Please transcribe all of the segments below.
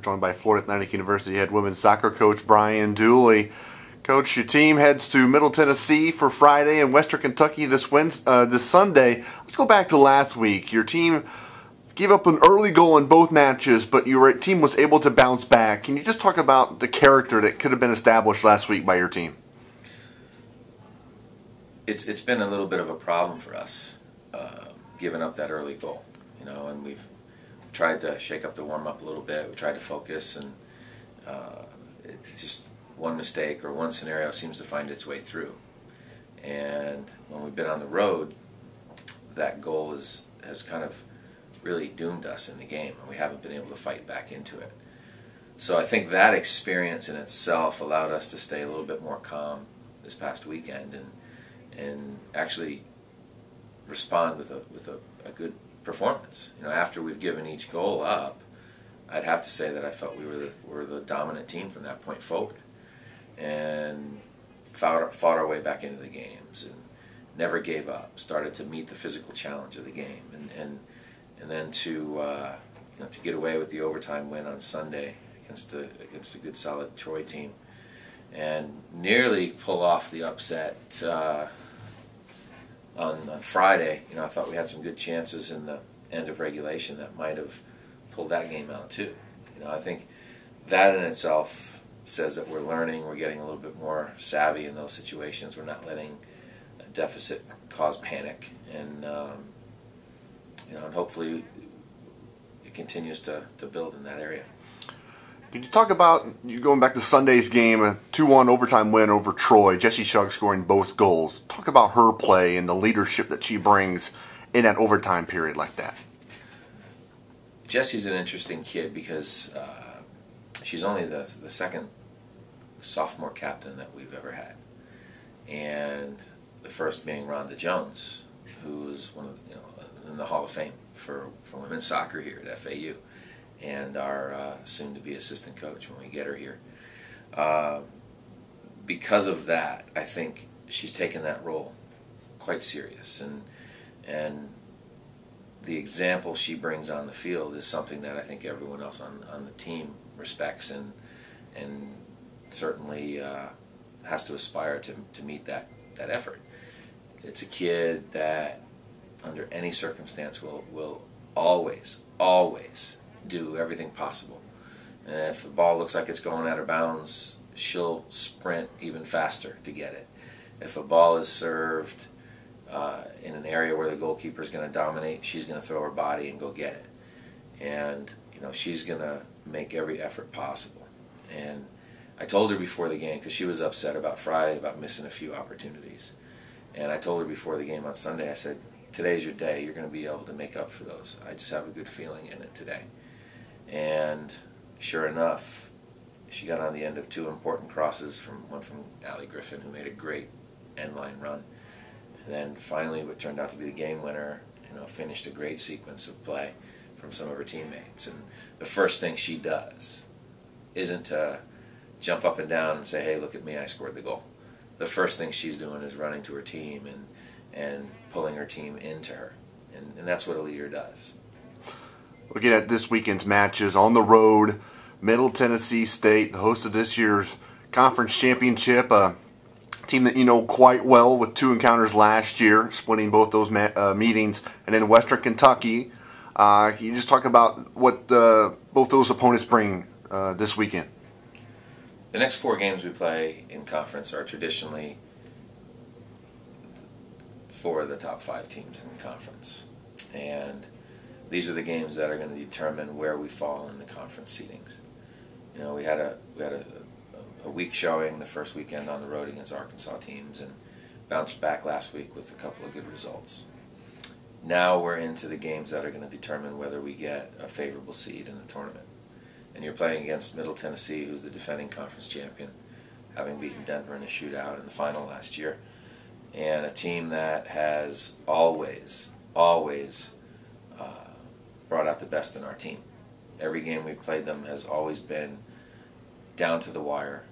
joined by Florida Atlantic University head women's soccer coach Brian Dooley. Coach, your team heads to Middle Tennessee for Friday and Western Kentucky this Sunday. Let's go back to last week. Your team gave up an early goal in both matches, but your team was able to bounce back. Can you just talk about the character that could have been established last week by your team? It's been a little bit of a problem for us, giving up that early goal, and we've tried to shake up the warm-up a little bit. We tried to focus, and just one mistake or one scenario seems to find its way through. And when we've been on the road, that goal has kind of really doomed us in the game, and we haven't been able to fight back into it. So I think that experience in itself allowed us to stay a little bit more calm this past weekend and actually respond with a good performance. After we've given each goal up, I'd have to say that I felt we were the dominant team from that point forward, and fought our way back into the games and never gave up. Started to meet the physical challenge of the game, and then to get away with the overtime win on Sunday against a good solid Troy team, and nearly pull off the upset on Friday. I thought we had some good chances in the end of regulation that might have pulled that game out too. I think that in itself says that we're learning, we're getting a little bit more savvy in those situations. We're not letting a deficit cause panic, and and hopefully it continues to build in that area. Could you talk about, you going back to Sunday's game, a 2-1 overtime win over Troy, Jessie Shugg scoring both goals. Talk about her play and the leadership that she brings in that overtime period like that. Jessie's an interesting kid because she's only the second sophomore captain that we've ever had, and the first being Rhonda Jones, who's one of in the Hall of Fame for women's soccer here at FAU, and our soon-to-be assistant coach when we get her here. Because of that, I think she's taken that role quite serious, and the example she brings on the field is something that I think everyone else on the team respects and certainly has to aspire to meet that effort. It's a kid that under any circumstance will always do everything possible. And if the ball looks like it's going out of bounds, she'll sprint even faster to get it. If a ball is served in an area where the goalkeeper is going to dominate, she's going to throw her body and go get it. And she's going to make every effort possible. And I told her before the game, because she was upset about Friday about missing a few opportunities, and I told her before the game on Sunday, I said, today's your day. You're going to be able to make up for those. I just have a good feeling in it today. And sure enough, she got on the end of two important crosses, one from Allie Griffin, who made a great end-line run. And then finally, what turned out to be the game winner, finished a great sequence of play from some of her teammates. And the first thing she does isn't to jump up and down and say, hey, look at me, I scored the goal. The first thing she's doing is running to her team and pulling her team into her. And that's what a leader does. Looking at this weekend's matches on the road, Middle Tennessee State, the host of this year's conference championship, a team that you know quite well with 2 encounters last year, splitting both those meetings, and then Western Kentucky. Can you just talk about what both those opponents bring this weekend? The next 4 games we play in conference are traditionally for the top 5 teams in the conference, and these are the games that are going to determine where we fall in the conference seedings. We had a weak showing the first weekend on the road against Arkansas teams, and bounced back last week with a couple of good results. Now we're into the games that are going to determine whether we get a favorable seed in the tournament. And you're playing against Middle Tennessee, who's the defending conference champion, having beaten Denver in a shootout in the final last year, and a team that has always brought out the best in our team. Every game we've played them has always been down to the wire.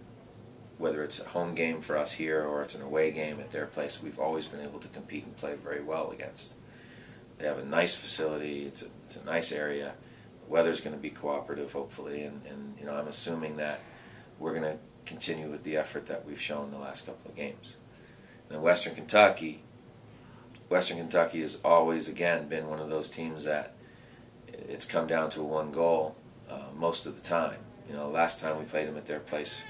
Whether it's a home game for us here or it's an away game at their place, we've always been able to compete and play very well against. They have a nice facility, it's a nice area, weather's going to be cooperative, hopefully, and I'm assuming that we're going to continue with the effort that we've shown the last couple of games. And then Western Kentucky has always, again, been one of those teams that it's come down to a one goal most of the time. Last time we played them at their place,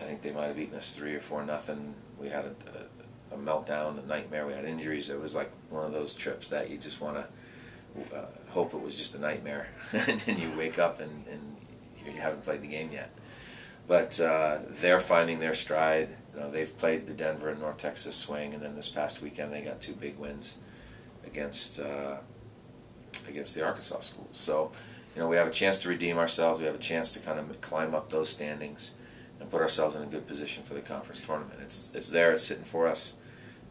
I think they might have beaten us 3 or 4-0. We had a meltdown, a nightmare. We had injuries. It was like one of those trips that you just want to hope it was just a nightmare, and then you wake up and you haven't played the game yet. But they're finding their stride. They've played the Denver and North Texas swing, and then this past weekend they got 2 big wins against the Arkansas schools. So, we have a chance to redeem ourselves. We have a chance to kind of climb up those standings and put ourselves in a good position for the conference tournament. It's there. It's sitting for us,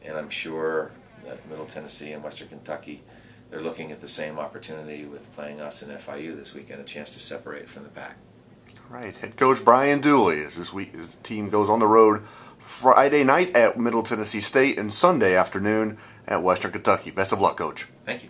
and I'm sure that Middle Tennessee and Western Kentucky, they're looking at the same opportunity with playing us in FIU this weekend, a chance to separate from the pack. All right, head coach Brian Dooley as the team goes on the road Friday night at Middle Tennessee State and Sunday afternoon at Western Kentucky. Best of luck, Coach. Thank you.